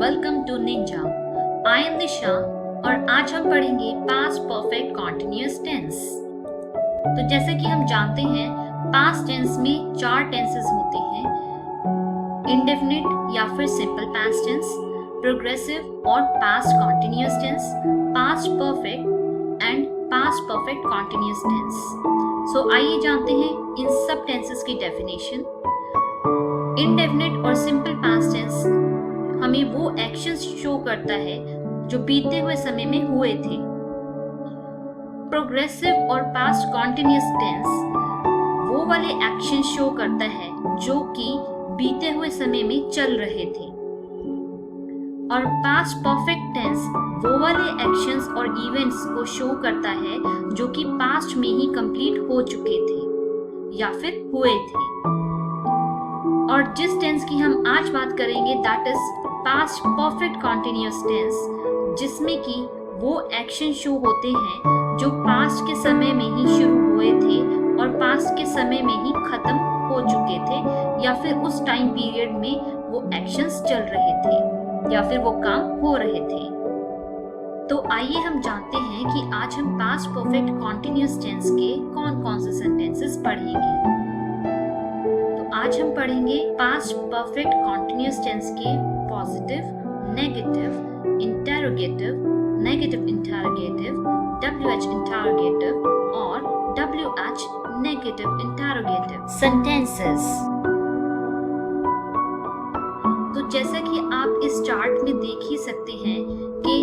Welcome to ninja. I am Disha और आज हम पढ़ेंगे पास्ट परफेक्ट कॉन्टिन्यूअस टेंस। तो जैसे कि हम जानते हैं पास्ट टेंस में 4 टेंसेस होते हैं, इंडेफिनिट या फिर सिंपल पास्ट टेंस, प्रोग्रेसिव और past continuous tense, past perfect and past perfect continuous tense. So आइए जानते हैं इन सब टेंसेस की डेफिनेशन। इंडेफिनिट और सिंपल पास्ट टेंस हमें वो एक्शंस शो करता है जो बीते हुए समय में हुए थे। प्रोग्रेसिव और पास्ट कॉन्टिन्यूअस टेंस वो वाले एक्शन शो करता है जो कि बीते हुए समय में चल रहे थे। और पास्ट परफेक्ट टेंस वो वाले एक्शंस और इवेंट्स को शो करता है जो कि पास्ट में ही कंप्लीट हो चुके थे या फिर हुए थे। और जिस टेंस की हम आज बात करेंगे that is past perfect continuous tense, जिसमें कि वो एक्शन शो होते हैं जो पास्ट के समय में ही शुरू हुए थे और पास्ट के समय में ही खत्म हो चुके थे या फिर उस टाइम पीरियड में वो एक्शंस चल रहे थे या फिर वो काम हो रहे थे। तो आइए हम जानते हैं कि आज हम पास्ट परफेक्ट कॉन्टिन्यूअस टेंस के कौन कौन से सेंटेंसेस पढ़ेंगे। आज हम पढ़ेंगे पास्ट परफेक्ट कॉन्टिन्यूअस टेंस के positive, negative, interrogative, negative interrogative, WH interrogative और WH नेगेटिव इंटरोगेटिव सेंटेंसेस। तो जैसा कि आप इस चार्ट में देख ही सकते हैं कि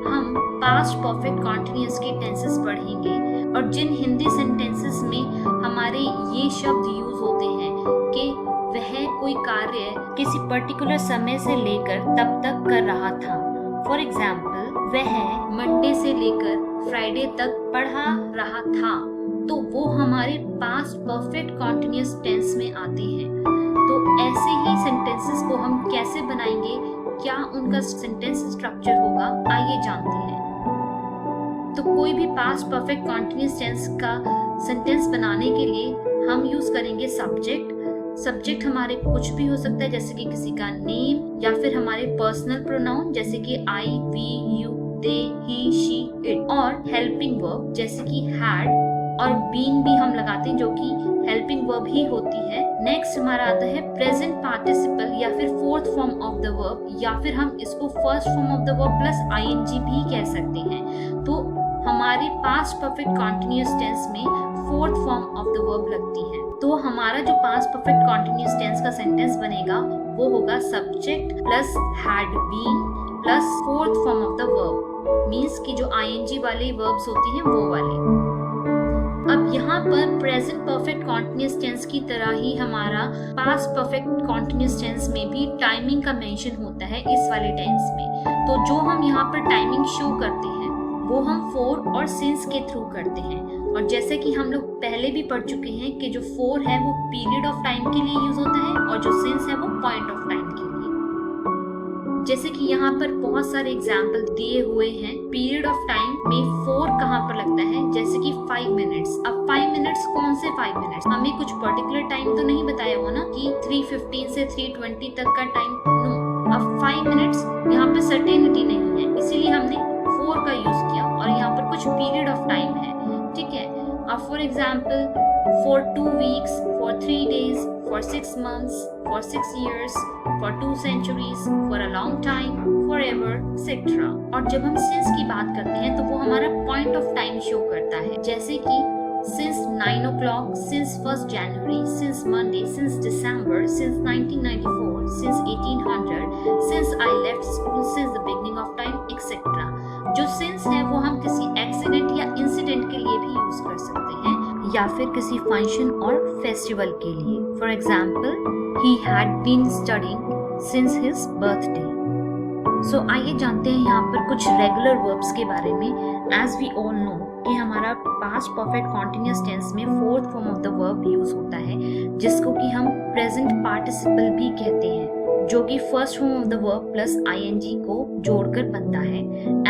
हम पास्ट परफेक्ट कॉन्टिन्यूअस के टेंसेस पढ़ेंगे और जिन हिंदी सेंटेंसेस में हमारे ये शब्द यूज होते हैं कि वह कोई कार्य किसी पर्टिकुलर समय से लेकर तब तक कर रहा था। फॉर एग्जाम्पल, वह मंडे से लेकर फ्राइडे तक पढ़ा रहा था, तो वो हमारे पास्ट परफेक्ट कॉन्टिन्यूअस टेंस में आते हैं। तो ऐसे ही सेंटेंसेस को हम कैसे बनाएंगे, क्या उनका सेंटेंस स्ट्रक्चर होगा, आइए जानते हैं। तो कोई भी पास्ट परफेक्ट कॉन्टिन्यूअस टेंस का सेंटेंस बनाने के लिए हम यूज करेंगे सब्जेक्ट हमारे कुछ भी हो सकता है, जैसे कि किसी का नेम या फिर हमारे पर्सनल प्रोनाउन जैसे कि I, we, you, they, he, she, it, और हेल्पिंग वर्ब जैसे कि had और been भी हम लगाते हैं जो कि हेल्पिंग वर्ब ही होती है। नेक्स्ट हमारा आता है प्रेजेंट पार्टिसिपल या फिर fourth form of the verb, या फिर हम इसको first form of the verb plus ing भी कह सकते हैं। तो हमारे पास्ट परफेक्ट कॉन्टिन्यूअस टेंस में fourth form of the verb लगती है। तो हमारा जो पास्ट परफेक्ट कॉन्टिन्यूअस टेंस का सेंटेंस बनेगा वो होगा subject plus had been plus fourth form of the verb, means कि जो ing वाले वर्ब्स होती हैं वो वाले। अब यहाँ पर प्रेजेंट परफेक्ट कॉन्टिन्यूअस टेंस की तरह ही हमारा पास्ट परफेक्ट कॉन्टिन्यूअस टेंस में भी टाइमिंग का मेंशन होता है इस वाले टेंस में। तो जो हम यहाँ पर टाइमिंग शो करते हैं वो हम फॉर और सिंस के थ्रू करते हैं। और जैसे कि हम लोग पहले भी पढ़ चुके हैं कि जो फॉर है वो पीरियड ऑफ टाइम के लिए यूज होता है और जो सिंस है वो पॉइंट ऑफ टाइम के लिए। जैसे कि यहाँ पर बहुत सारे एग्जाम्पल दिए हुए हैं। पीरियड ऑफ टाइम में फॉर कहाँ पर लगता है, जैसे कि 5 मिनट्स। अब 5 मिनट्स कौन से 5 मिनट्स, हमें कुछ पर्टिकुलर टाइम तो नहीं बताया हुआ ना कि 3:15 से 3:20 तक का टाइम, नो। अब 5 मिनट्स यहाँ पे सर्टेनिटी नहीं है, इसीलिए हमने फॉर का यूज किया और यहाँ पर कुछ पीरियड ऑफ टाइम है, ठीक है। अब for example for 2 weeks, for 3 days, for 6 months, for 6 years, for 2 centuries, for a long time, for ever, etcetera. और जब हम सिंस की बात करते हैं तो वो हमारा पॉइंट ऑफ टाइम शो करता है, जैसे कि since 9 o'clock, since 1st January, since Monday, since December, since 1994, since 1800, since I left school, since the beginning of time, etc. जो since है वो हम किसी एक्सीडेंट या इंसिडेंट के लिए भी यूज कर सकते हैं या फिर किसी फंक्शन और फेस्टिवल के लिए। For example, he had been studying since his birthday. सो आइए जानते हैं यहाँ पर कुछ रेगुलर वर्ब्स के बारे में। एज वी ऑल नो कि हमारा पास्ट परफेक्ट कॉन्टिन्यूअस टेंस में fourth form of the verb use होता है जिसको कि हम प्रेजेंट पार्टिसिपल भी कहते हैं, जो कि first form of the verb plus ing को जोड़कर बनता है।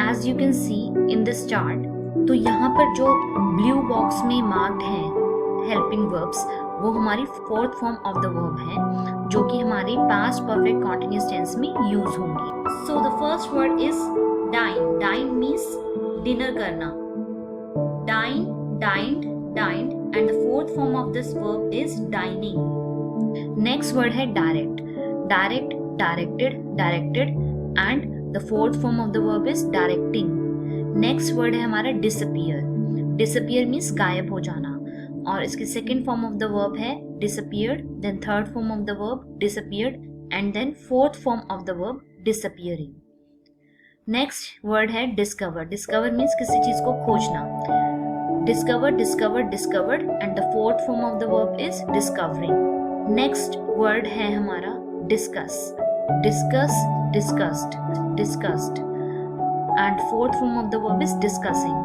As you can see in this chart, तो यहाँ पर जो ब्लू बॉक्स में मार्क्ड है हेल्पिंग वर्ब्स वो हमारी fourth form of the verb है जो कि हमारी पास्ट परफेक्ट कॉन्टिन्यूअस टेंस में यूज होंगी। So the first word is dine. Dine means dinner karna. Dine, dined, dined, and the fourth form of this verb is dining. Next word है direct. Direct, directed, directed, and the fourth form of the verb is directing. Next word है हमारा disappear. Disappear means गायब हो जाना, और इसकी second form of the verb है disappeared, then third form of the verb disappeared, and then fourth form of the verb disappearing. Next word है discover. Discover means किसी चीज को खोजना. Discover, discovered, discovered, and the fourth form of the verb is discovering. Next word है हमारा discuss. Discuss, discussed, discussed, and fourth form of the verb is discussing.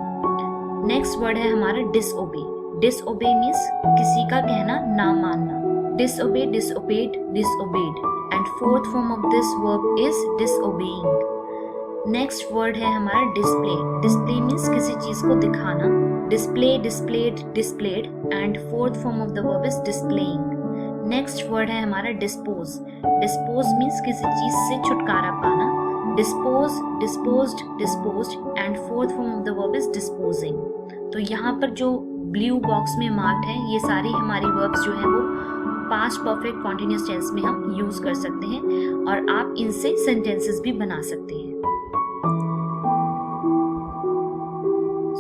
Next word है हमारा disobey. Disobey means किसी का कहना ना मानना. Disobey, disobeyed, disobeyed, and fourth form of this verb is disobeying. Next word है हमारा display. Display means किसी चीज को दिखाना. Display, displayed, displayed, and fourth form of the verb is displaying. Next word है हमारा dispose. Dispose means किसी चीज से छुटकारा पाना. Dispose, disposed, disposed, and fourth form of the verb is disposing. तो यहाँ पर जो ब्लू बॉक्स में मार्क्ड है, ये सारी हमारी वर्ब्स जो है वो पास्ट परफेक्ट कॉन्टिन्यूअस टेंस में हम यूज कर सकते हैं, और आप इनसे सेंटेंसेस भी बना सकते हैं.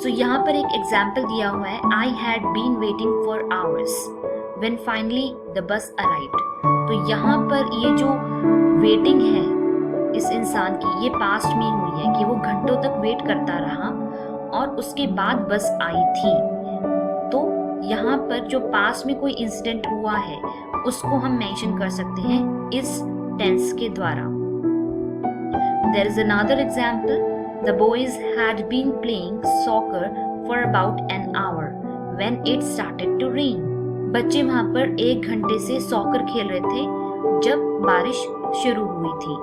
सो यहाँ पर एक एग्जाम्पल दिया हुआ है, I had been waiting for hours when finally the bus arrived. तो यहाँ पर ये जो वेटिंग है इस इंसान की, ये पास्ट में हुई है कि वो घंटों तक वेट करता रहा और उसके बाद बस आई थी. तो यहाँ पर जो पास्ट में कोई इंसिडेंट हुआ है उसको हम मेंशन कर सकते हैं इस टेंस के द्वारा. There is another example, the boys had been playing soccer for about an hour when it started to rain. बच्चे वहां पर 1 घंटे से सॉकर खेल रहे थे जब बारिश शुरू हुई थी.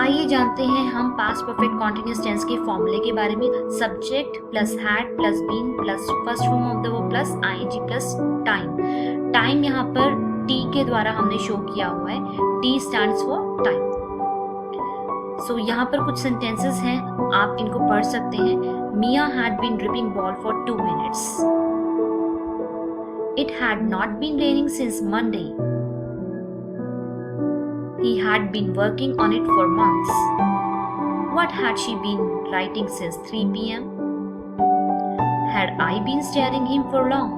आइए जानते हैं हम पास्ट परफेक्ट कॉन्टिन्यूअस टेंस के फॉर्मूले के बारे में. Subject plus had plus been plus first form of the verb plus ING plus time. Time यहाँ पर टी के द्वारा हमने शो किया हुआ है. T stands for time. So यहाँ पर कुछ सेंटेंसेस हैं, आप इनको पढ़ सकते हैं. Mia had been dripping ball for 2 minutes. It had not been raining since Monday. He had been working on it for months. What had she been writing since 3 p.m.? Had I been staring him for long?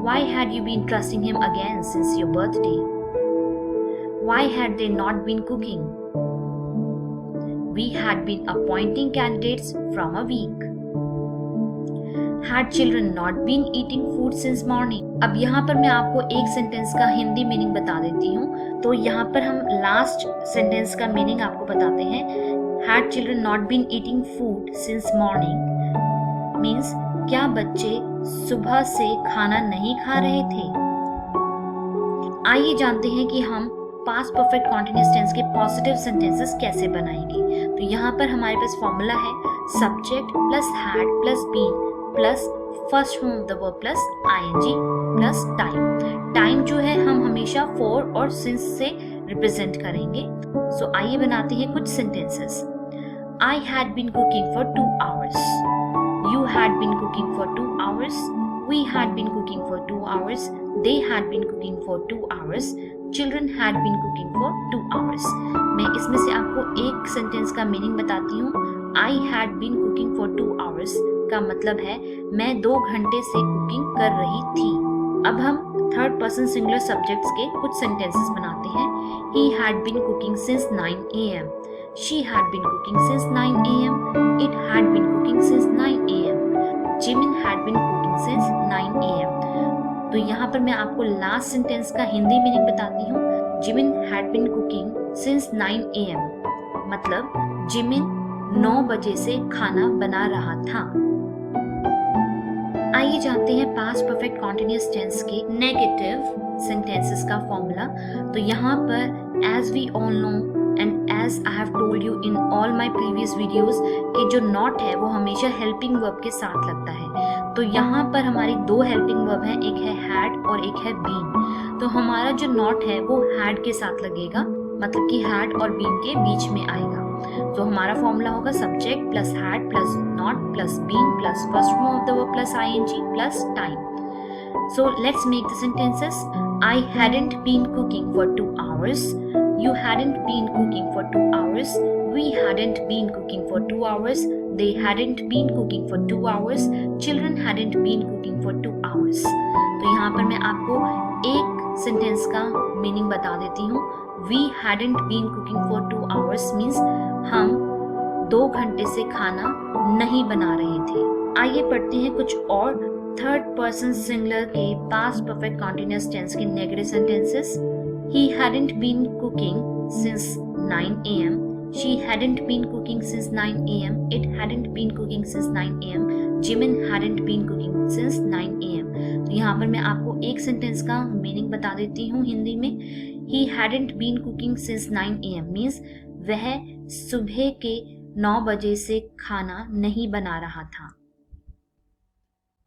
Why had you been trusting him again since your birthday? Why had they not been cooking? We had been appointing candidates from a week. Had children not been eating food since morning? अब यहाँ पर मैं आपको एक sentence का Hindi meaning बता देती हूँ. तो यहाँ पर हम लास्ट सेंटेंस का मीनिंग आपको बताते हैं. Had children not been eating food since morning means क्या बच्चे सुबह से खाना नहीं खा रहे थे. आइए जानते हैं कि हम पास्ट परफेक्ट कॉन्टिन्यूअस टेंस के पॉजिटिव सेंटेंसेस कैसे बनाएंगे. तो यहाँ पर हमारे पास फॉर्मूला है subject plus had plus been plus first form of the verb plus ING plus time. Time जो है हम हमेशा फॉर और सिंस से रिप्रेजेंट करेंगे. सो आइए बनाते हैं कुछ sentences. I had been cooking for 2 hours. You had been cooking for 2 hours. We had been cooking for 2 hours. They had been cooking for 2 hours. Children had been cooking for 2 hours. मैं इसमें से आपको एक sentence का meaning बताती हूँ. I had been cooking for 2 hours का मतलब है मैं 2 घंटे से कुकिंग कर रही थी. अब हम थर्ड पर्सन सिंगुलर सब्जेक्ट्स के कुछ सेंटेंसेस बनाते हैं. He had been cooking since 9 a.m. She had been cooking since 9 a.m. It had been cooking since 9 a.m. Jimin had been cooking since 9 a.m. तो यहाँ पर मैं आपको लास्ट सेंटेंस का हिंदी मीनिंग बताती हूँ. Jimin had been cooking since 9 a.m. मतलब Jimin 9 बजे से खाना बना रहा था. आइए जानते हैं पास्ट परफेक्ट कॉन्टिन्यूअस टेंस के नेगेटिव सेंटेंसेस का फॉर्मूला. तो यहाँ पर as we all know and as I have told you in all my previous videos कि जो नॉट है वो हमेशा हेल्पिंग वर्ब के साथ लगता है. तो यहाँ पर हमारी 2 हेल्पिंग वर्ब हैं, एक है हैड और एक है बीन. तो हमारा जो नॉट है वो हैड के साथ लगेगा, मतलब कि हैड और बीन के बीच में आएगा। तो हमारा फॉर्मूला होगा subject plus had plus not plus been plus first form of the verb plus ING plus time. So let's make the sentences. I hadn't been cooking for 2 hours. You hadn't been cooking for 2 hours. We hadn't been cooking for 2 hours. They hadn't been cooking for 2 hours. Children hadn't been cooking for 2 hours. तो यहाँ पर मैं आपको एक sentence का meaning बता देती हूँ। We hadn't been cooking for 2 hours means हम 2 घंटे से खाना नहीं बना रहे थे। आइए पढ़ते हैं कुछ और थर्ड पर्सन सिंगुलर के पास्ट परफेक्ट कंटीन्यूअस टेंस के negative sentences. He hadn't been cooking since 9 a.m. She hadn't been cooking since 9 a.m. It hadn't been cooking since 9 a.m. Jimin hadn't been cooking since 9 a.m. तो यहाँ पर मैं आपको एक sentence का meaning बता देती हूँ हिंदी में। He hadn't been cooking since 9 a.m. means वह सुबह के 9 बजे से खाना नहीं बना रहा था।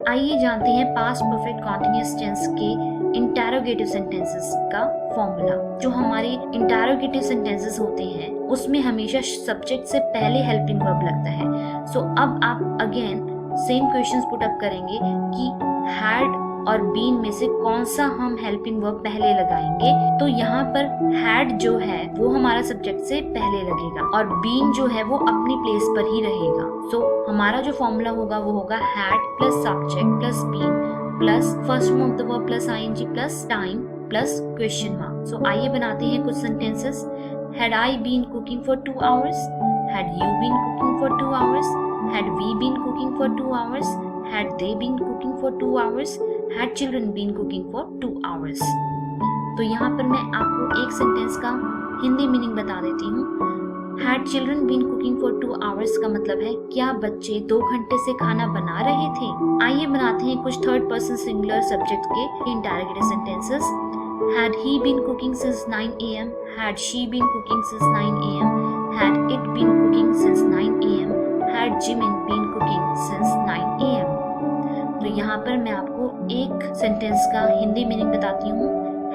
आइए जानते हैं पास्ट परफेक्ट कंटीन्यूअस टेंस के इंटरोगेटिव सेंटेंसेस का फॉर्मूला। जो हमारे इंटरोगेटिव सेंटेंसेस होते हैं उसमें हमेशा सब्जेक्ट से पहले हेल्पिंग वर्ब लगता है। सो अब आप again same questions put up करेंगे कि हैड और बीन में से कौन सा हम हेल्पिंग वर्ब पहले लगाएंगे। तो यहाँ पर हैड जो है वो हमारा सब्जेक्ट से पहले लगेगा और बीन जो है वो अपनी प्लेस पर ही रहेगा। सो हमारा जो फॉर्मूला होगा वो होगा had plus subject plus been plus first form of the verb plus ING plus time plus question mark. So आइए बनाते हैं कुछ sentences. Had I been cooking for 2 hours? Had you been cooking for 2 hours? Had we been cooking for 2 hours? Had they been cooking for 2 hours? Had children been cooking for 2 hours? तो यहाँ पर मैं आपको एक sentence का Hindi meaning बता देती हूँ। Had children been cooking for 2 hours का मतलब है क्या बच्चे 2 घंटे से खाना बना रहे थे। आइए बनाते हैं कुछ थर्ड पर्सन सिंगुलर सब्जेक्ट के interrogative sentences. Had he been cooking since 9 a.m? Had she been cooking since 9 a.m? Had it been cooking since 9 a.m? Had Jimin been cooking since 9 a.m? तो यहाँ पर मैं आपको एक सेंटेंस का Hindi meaning बताती हूँ।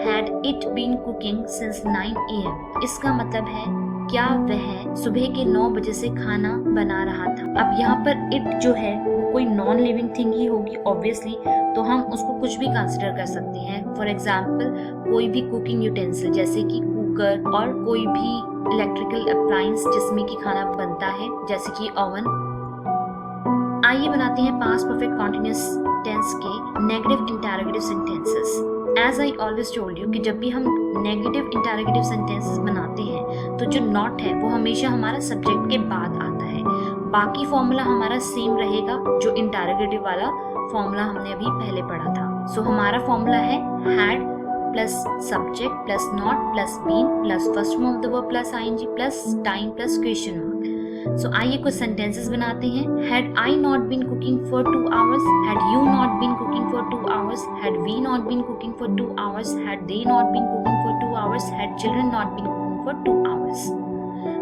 Had it been cooking since 9 a.m. इसका मतलब है क्या वह सुबह के 9 बजे से खाना बना रहा था। अब यहाँ पर it जो है वो कोई नॉन लिविंग थिंग ही होगी ऑब्वियसली, तो हम उसको कुछ भी कंसिडर कर सकते हैं। फॉर एग्जाम्पल कोई भी कुकिंग यूटेंसिल जैसे कि कुकर और कोई भी इलेक्ट्रिकल अप्लायंस जिसमें कि खाना बनता है जैसे कि ओवन। आइए बनाते हैं पास्ट परफेक्ट कंटीन्यूअस टेंस के negative interrogative sentences. As I always told you कि जब भी हम नेगेटिव इंटरोगेटिव सेंटेंसेस बनाते हैं तो जो नॉट है वो हमेशा हमारा सब्जेक्ट के बाद आता है। बाकी फॉर्मूला हमारा सेम रहेगा जो इंटरोगेटिव वाला फॉर्मूला हमने अभी पहले पढ़ा था। सो हमारा फॉर्मूला है had plus subject plus not plus been plus first form of the verb plus ING plus time plus question mark. So आइए कुछ सेंटेंसेस बनाते हैं। Had I not been cooking for 2 hours? Had you not been cooking for 2 hours? Had we not been cooking for 2 hours? Had they not been cooking for 2 hours? Had children not been cooking for 2 hours?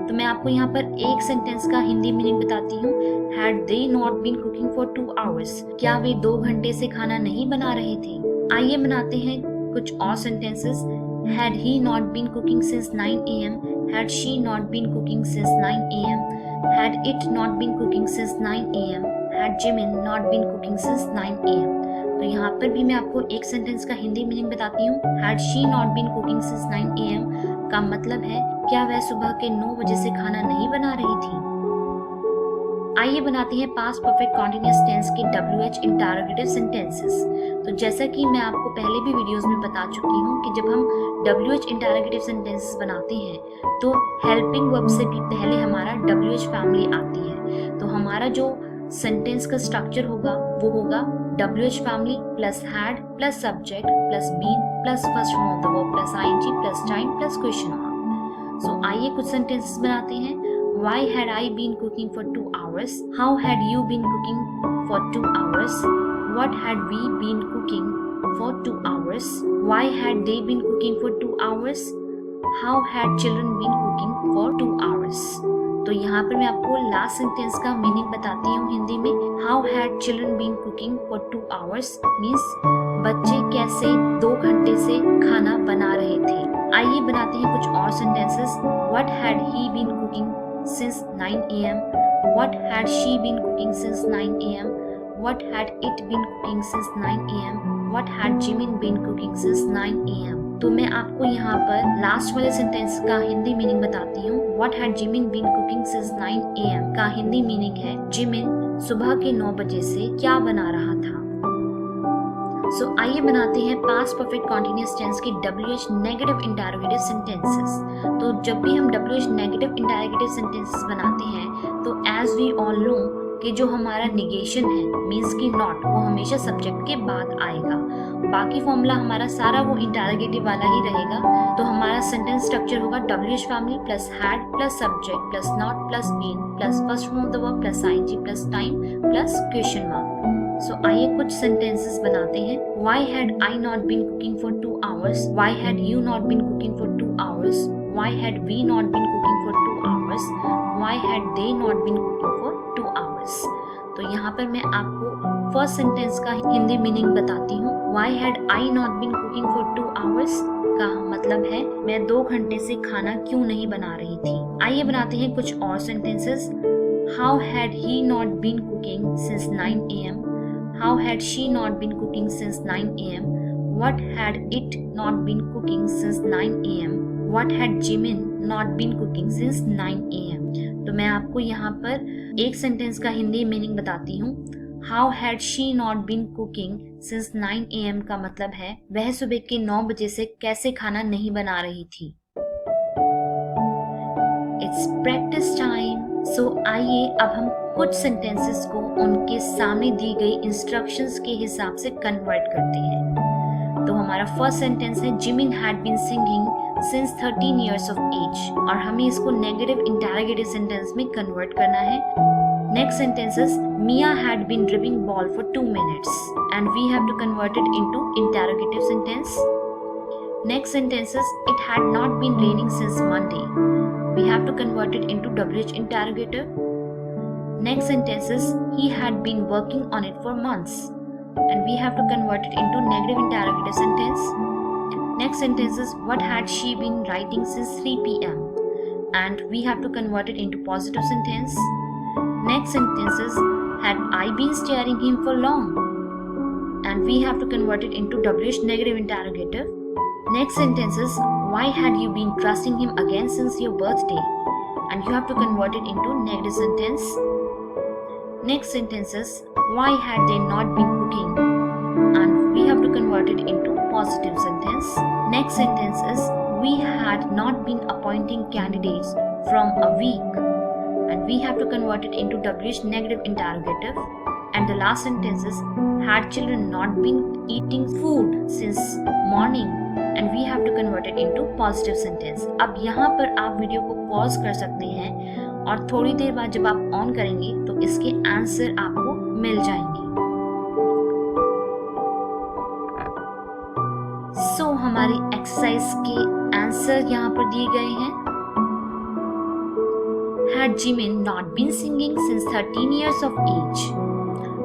तो मैं आपको यहाँ पर एक sentence का Hindi meaning बताती हूँ। Had they not been cooking for 2 hours? क्या वे 2 घंटे से खाना नहीं बना रहे थे। आइए बनाते हैं कुछ और sentences. Had he not been cooking since 9 a.m? Had she not been cooking since 9 a.m? Had it not been cooking since 9 a.m? Had Jimin not been cooking since 9 a.m? तो यहाँ पर भी मैं आपको एक सेंटेंस का हिंदी मीनिंग बताती हूँ। Had she not been cooking since 9 a.m? का मतलब है क्या वह सुबह के 9 बजे से खाना नहीं बना रही थी। आइए बनाते हैं पास्ट परफेक्ट कंटीन्यूअस टेंस के WH इंटरोगेटिव सेंटेंसेस। तो जैसा कि मैं आपको पहले भी वीडियोस में बता चुकी हूँ कि जब हम WH इंटरोगेटिव सेंटेंसेस बनाते हैं तो हेल्पिंग वर्ब से भी पहले हमारा WH फैमिली आती है। तो हमारा जो सेंटेंस का स्ट्रक्चर होगा वो होगा WH family plus had plus subject plus been plus first form of the verb plus ING plus time plus question mark. So आइए कुछ सेंटेंसेस बनाते हैं। Why had I been cooking for 2 hours? How had you been cooking for 2 hours? What had we been cooking for 2 hours? Why had they been cooking for 2 hours? How had children been cooking for 2 hours? तो यहाँ पर मैं आपको last sentence का meaning बताती हूँ हिंदी में। How had children been cooking for 2 hours means बच्चे कैसे 2 घंटे से खाना आइए बनाते हैं कुछ और sentences. What had he been cooking since 9 a.m. What had she been cooking since 9 a.m. What had it been cooking since 9 a.m. What had Jimin been cooking since 9 a.m. तो मैं आपको यहाँ पर लास्ट वाले सेंटेंस का Hindi meaning बताती हूँ। What had Jimin been cooking since 9 a.m. का हिंदी मीनिंग है जिमिन सुबह के 9 बजे से क्या बना रहा था। सो आइए बनाते हैं पास्ट परफेक्ट कॉन्टिन्यूअस टेंस की WH नेगेटिव इंटरोगेटिव सेंटेंसेस। तो जब भी हम WH नेगेटिव इंटरोगेटिव सेंटेंसेस बनाते हैं तो एज वी ऑल नो कि जो हमारा निगेशन है मीन्स की नॉट, वो हमेशा सब्जेक्ट के बाद आएगा। बाकी फॉर्मूला हमारा सारा वो इंटरोगेटिव वाला ही रहेगा। तो हमारा सेंटेंस स्ट्रक्चर होगा WH family plus had plus subject plus not plus been plus first form of the verb plus ing plus time plus question mark. So आइए कुछ सेंटेंसेस बनाते हैं। Why had I not been cooking for 2 hours? Why had you not been cooking for 2 hours? Why had we not been cooking for 2 hours? Why had they not been cooking for 2 hours? तो यहाँ पर मैं आपको first sentence का Hindi meaning बताती हूँ। Why had I not been cooking for 2 hours? का मतलब है मैं 2 घंटे से खाना क्यों नहीं बना रही थी। आइए बनाते हैं कुछ और sentences. How had he not been cooking since 9 a.m.? How had she not been cooking since 9 a.m.? What had it not been cooking since 9 a.m.? What had Jimin not been cooking since 9 a.m.? तो मैं आपको यहाँ पर एक sentence का Hindi meaning बताती हूँ। How had she not been cooking since 9 a.m. का मतलब है वह सुबह के 9 बजे से कैसे खाना नहीं बना रही थी। It's practice time. So आइए अब हम कुछ सेंटेंसेस को उनके सामने दी गई इंस्ट्रक्शंस के हिसाब से कन्वर्ट करते हैं। तो हमारा फर्स्ट सेंटेंस है Jimin had been singing since 13 years of age और हमें इसको नेगेटिव इंटरोगेटिव सेंटेंस में कन्वर्ट करना है। Next sentence is Mia had been dribbling ball for 2 minutes and we have to convert it into interrogative sentence. Next sentence is it had not been raining since Monday, we have to convert it into WH interrogative. Next sentence is he had been working on it for months and we have to convert it into negative interrogative sentence. Next sentence is what had she been writing since 3 p.m. and we have to convert it into positive sentence. Next sentence is had I been staring him for long and we have to convert it into WH negative interrogative. Next sentence is why had you been trusting him again since your birthday and you have to convert it into negative sentence. Next sentence is why had they not been cooking and we have to convert it into positive sentence. Next sentence is we had not been appointing candidates from a week and we have to convert it into WH negative interrogative. And the last sentence is had children not been eating food since morning and we have to convert it into positive sentence. अब यहाँ पर आप video को pause कर सकते हैं और थोड़ी देर बाद जब आप ऑन करेंगे तो इसके आंसर आपको मिल जाएंगे। सो हमारी एक्सरसाइज के आंसर यहाँ पर दिए गए हैं। Had Jimin not been singing since 13 years of age?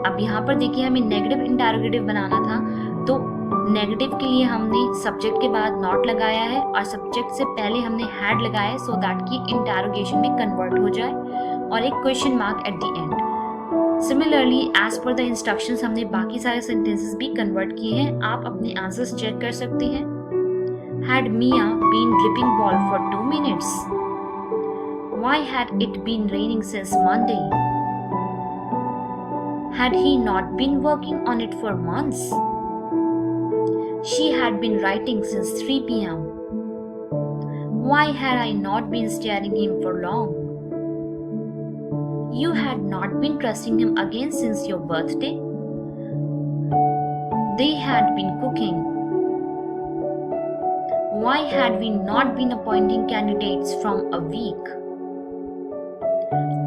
अब यहाँ पर देखिए हमें नेगेटिव इंटरोगेटिव बनाना था तो नेगेटिव के लिए हमने सब्जेक्ट के बाद नॉट लगाया है और सब्जेक्ट से पहले हमने हैड लगाया है सो दैट कि इंटरोगेशन में कन्वर्ट हो जाए और एक question mark at the end. Similarly as per the instructions हमने बाकी सारे सेंटेंसेस भी कन्वर्ट किए हैं। आप अपने आंसर्स चेक कर सकते हैं। Had Mia been dripping ball for 2 minutes? Why had it been raining since Monday? Had he not been working on it for months? She had been writing since 3 p.m. Why had I not been staring him for long? You had not been trusting him again since your birthday. They had been cooking. Why had we not been appointing candidates from a week?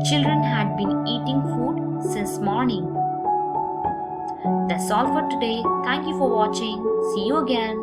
Children had been eating food since morning. That's all for today. Thank you for watching. See you again.